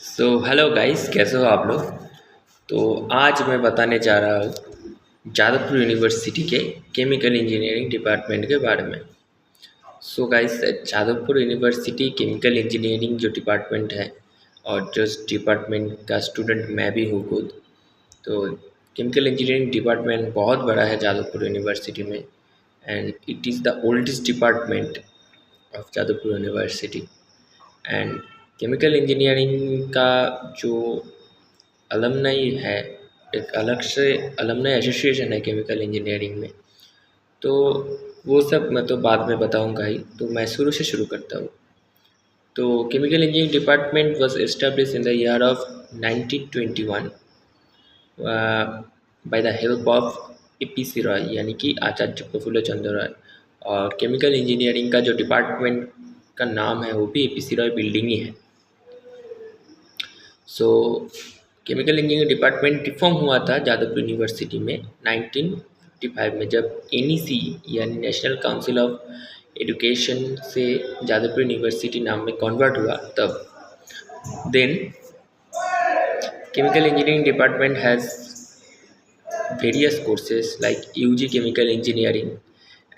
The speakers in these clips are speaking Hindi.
हेलो गाइस, कैसे हो आप लोग। तो आज मैं बताने जा रहा हूँ जादवपुर यूनिवर्सिटी के केमिकल इंजीनियरिंग डिपार्टमेंट के बारे में। Guys, Jadavpur university chemical engineering जो डिपार्टमेंट है और जो इस डिपार्टमेंट का स्टूडेंट मैं भी हूँ खुद। तो केमिकल इंजीनियरिंग डिपार्टमेंट बहुत बड़ा है जादवपुर यूनिवर्सिटी में, and it is the oldest department of Jadavpur university. And chemical engineering का जो अलमनाई है, एक अलग से अलमनाई एसोसिएशन है केमिकल इंजीनियरिंग में। तो वो सब मैं तो बाद में बताऊंगा ही, तो मैं शुरू से शुरू करता हूँ। तो chemical engineering department was establish in the year of 1921 by the help of APC Roy, यानी कि आचार्य प्रफुल्ल चंद्र रॉय। और केमिकल इंजीनियरिंग का जो डिपार्टमेंट का नाम है वो भी एपीसी रॉय बिल्डिंग ही है। सो केमिकल इंजीनियरिंग डिपार्टमेंट रिफॉर्म हुआ था जादवपुर यूनिवर्सिटी में 1955 में, जब एनईसी यानी नेशनल काउंसिल ऑफ एजुकेशन से जादवपुर यूनिवर्सिटी नाम में कन्वर्ट हुआ तब। Then chemical engineering department has various courses like UG chemical engineering,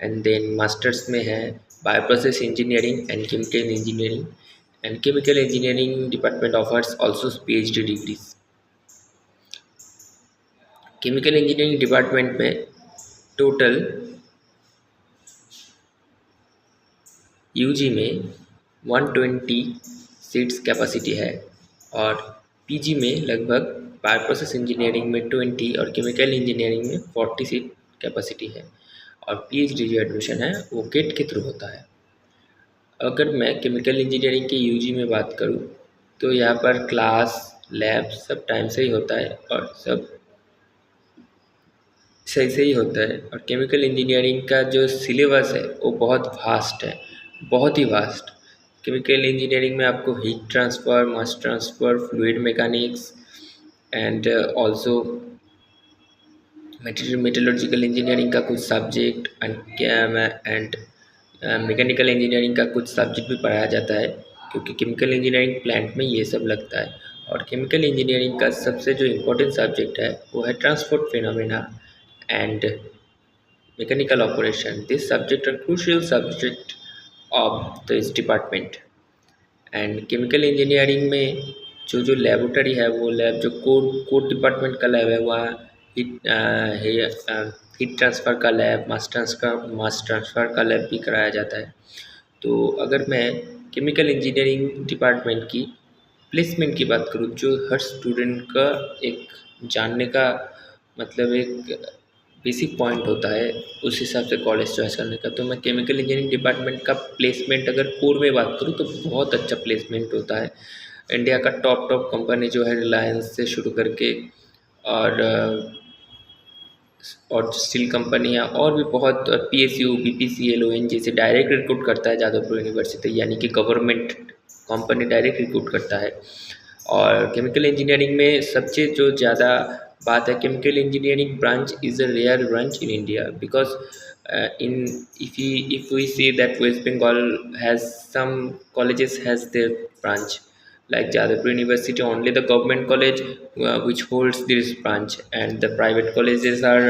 and then masters में है bioprocess engineering and chemical engineering, and chemical engineering department offers also PhD degrees। Chemical engineering department में टोटल यूजी में 120 सीट्स कैपेसिटी है, और पीजी में लगभग बायोप्रोसेस इंजीनियरिंग में 20 और केमिकल इंजीनियरिंग में 40 सीट कैपेसिटी है। और पीएचडी जो एडमिशन है वो गेट के थ्रू होता है। अगर मैं केमिकल इंजीनियरिंग के यूजी में बात करूँ तो यहाँ पर क्लास लैब सब टाइम से ही होता है और सब सही से ही होता है। और केमिकल इंजीनियरिंग का जो सिलेबस है वो बहुत वास्ट है, बहुत ही वास्ट। केमिकल इंजीनियरिंग में आपको heat transfer, mass transfer, fluid mechanics and also metallurgical engineering का कुछ सब्जेक्ट एंड मैकेनिकल इंजीनियरिंग का कुछ सब्जेक्ट भी पढ़ाया जाता है, क्योंकि केमिकल इंजीनियरिंग प्लांट में ये सब लगता है। और केमिकल इंजीनियरिंग का सबसे जो इम्पोर्टेंट सब्जेक्ट है वो है transport phenomena and mechanical operation. This subject are crucial subject of this department. And chemical engineering में जो लेबोरेटरी है वो लैब जो कोर डिपार्टमेंट का लैब है वहाँ हीट ट्रांसफ़र का लैब, मास ट्रांसफ़र का लैब भी कराया जाता है। तो अगर मैं केमिकल इंजीनियरिंग डिपार्टमेंट की प्लेसमेंट की बात करूँ, जो हर स्टूडेंट का एक जानने का मतलब एक बेसिक पॉइंट होता है, उस हिसाब से कॉलेज चॉइस करने का, तो मैं केमिकल इंजीनियरिंग डिपार्टमेंट का प्लेसमेंट अगर कोर में बात करूँ तो बहुत अच्छा प्लेसमेंट होता है। इंडिया का टॉप कंपनी जो है रिलायंस से शुरू करके और स्टील कंपनी है और भी बहुत, पीएसयू, बीपीसीएल, ओएनजीसी से डायरेक्ट रिक्रूट करता है जादवपुर यूनिवर्सिटी, यानी कि गवर्नमेंट कंपनी डायरेक्ट रिक्रूट करता है। और केमिकल इंजीनियरिंग में सबसे जो ज़्यादा बात है, chemical engineering branch is a rare branch in India, because in if we see that West Bengal has some colleges has their branch, like Jadavpur University only the government college which holds this branch, and the private colleges are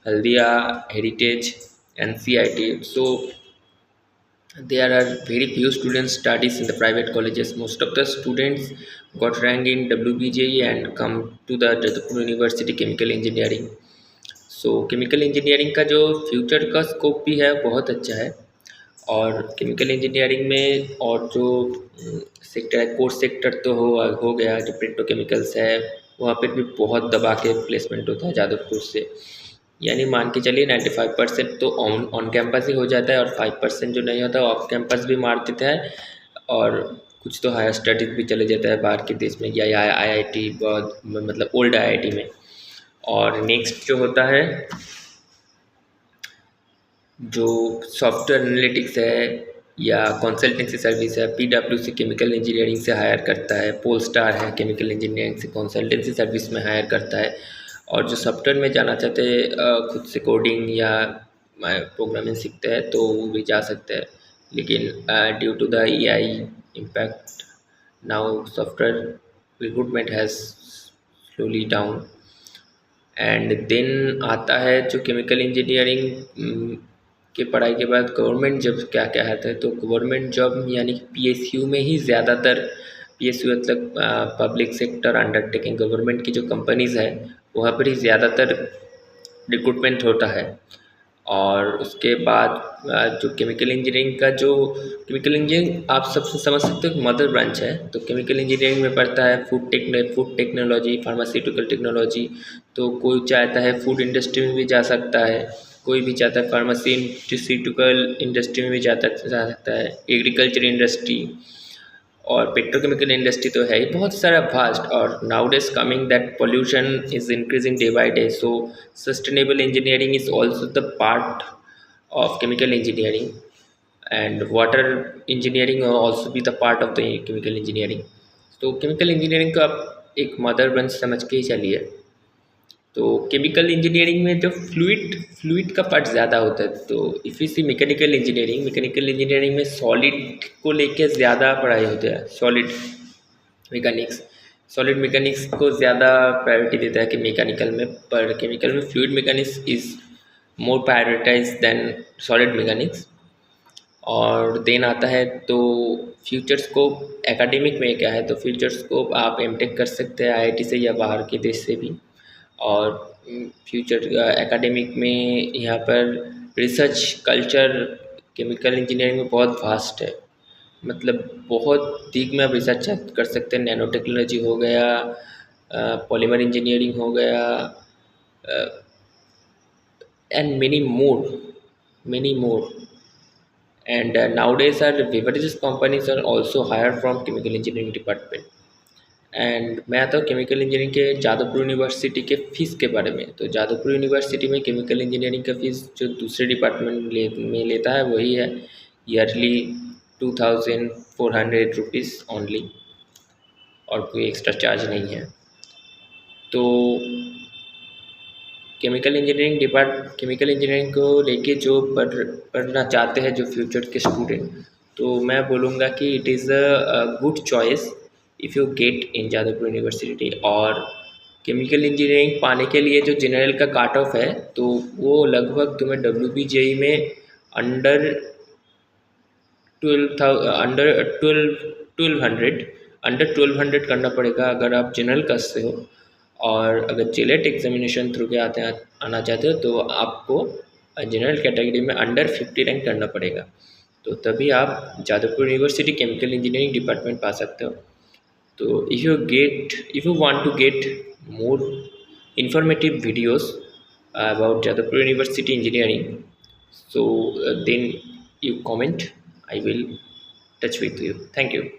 Haldia, Heritage and CIT. So there are very few students studies in the private colleges. Most of the students got rank in WBJE and come to the Jadavpur University Chemical Engineering। Chemical engineering का जो फ्यूचर का स्कोप भी है बहुत अच्छा है। और केमिकल इंजीनियरिंग में और जो सेक्टर है, कोर सेक्टर तो हो गया, जो पेट्रोकेमिकल्स है वहाँ पर भी बहुत दबा के प्लेसमेंट होता है जादवपुर से, यानी मान के चलिए 95% तो ऑन कैंपस ही हो जाता है, और 5% जो नहीं होता ऑफ कैंपस भी मार देता है, और कुछ तो हायर स्टडीज़ भी चले जाता है बाहर के देश में या IIT, बहुत मतलब ओल्ड IIT में। और नेक्स्ट जो होता है, जो सॉफ्टवेयर एनालिटिक्स है या कंसल्टेंसी सर्विस है, PwC केमिकल इंजीनियरिंग से हायर करता है, पोलस्टार है केमिकल इंजीनियरिंग से कंसल्टेंसी सर्विस में हायर करता है। और जो सॉफ्टवेयर में जाना चाहते हैं, खुद से कोडिंग या प्रोग्रामिंग सीखते हैं तो वो भी जा सकते हैं, लेकिन due to the AI impact now software recruitment has slowly down. And then आता है जो केमिकल इंजीनियरिंग के पढ़ाई के बाद गवर्नमेंट जॉब क्या क्या आता है, तो गवर्नमेंट जॉब यानी कि पीएसयू में ही ज़्यादातर, पीएसयू मतलब पब्लिक सेक्टर अंडरटेकिंग, गवर्नमेंट की जो कंपनीज़ है वहाँ पर ही ज़्यादातर रिक्रूटमेंट होता है। और उसके बाद जो केमिकल इंजीनियरिंग का जो, केमिकल इंजीनियरिंग आप सबसे समझ सकते हो मदर ब्रांच है। तो केमिकल इंजीनियरिंग में पढ़ता है फूड टेक्नोलॉजी, फार्मास्यूटिकल टेक्नोलॉजी। तो कोई चाहता है फूड इंडस्ट्री में भी जा सकता है, कोई भी चाहता है फार्मास्यूटिकल इंडस्ट्री में भी जा सकता है, एग्रीकल्चर इंडस्ट्री और पेट्रोकेमिकल इंडस्ट्री तो है ही बहुत सारा फास्ट। और nowadays coming that pollution is increasing day by day, so sustainable engineering is also the part of chemical engineering, and water engineering also be the part of the chemical engineering। तो chemical engineering को आप एक मदर ब्रांच समझ के ही चलिए। तो केमिकल इंजीनियरिंग में जो फ्लूइड का पार्ट ज़्यादा होता है। तो if you see mechanical engineering में सॉलिड को लेके ज़्यादा पढ़ाई होती है। मैकेनिक्स सॉलिड मैकेनिक्स को ज़्यादा प्रायोरिटी देता है कि मैकेनिकल में, पर केमिकल में fluid mechanics is more prioritize than solid mechanics. और देन आता है तो फ्यूचर स्कोप एकेडमिक में क्या है, तो फ्यूचर स्कोप आप एमटेक कर सकते हैं आईआईटी से या बाहर के देश से भी। और फ्यूचर एकेडमिक में यहाँ पर रिसर्च कल्चर केमिकल इंजीनियरिंग में बहुत वास्ट है, मतलब बहुत दिग में आप रिसर्च कर सकते हैं। नैनो टेक्नोलॉजी हो गया, पॉलीमर इंजीनियरिंग हो गया, and many more. And nowadays our beverages companies are also hired from chemical engineering department। And मैं आता हूँ केमिकल इंजीनियरिंग के जादवपुर यूनिवर्सिटी के फ़ीस के बारे में। तो जादवपुर यूनिवर्सिटी में केमिकल इंजीनियरिंग का फ़ीस जो दूसरे डिपार्टमेंट में लेता है वही है ईयरली 2400 रुपीज़ ओनली, और कोई एक्स्ट्रा चार्ज नहीं है। तो केमिकल इंजीनियरिंग को लेके जो पढ़ना चाहते हैं जो फ्यूचर के स्टूडेंट, तो मैं बोलूँगा कि it is a good choice if you get in Jadavpur university. और केमिकल इंजीनियरिंग पाने के लिए जो जनरल का काट ऑफ है, तो वो लगभग तुम्हें WBJE में अंडर 1200 करना पड़ेगा अगर आप जनरल कास्ट से हो। और अगर जेलेट एग्जामिनेशन थ्रू के आना चाहते हो तो आपको जनरल कैटेगरी में अंडर 50 रैंक करना पड़ेगा, तो तभी आप Jadavpur university chemical engineering department पा सकते हो। तो if you want to get more informative videos about Jadavpur University engineering, so then you comment, I will touch with you. Thank you.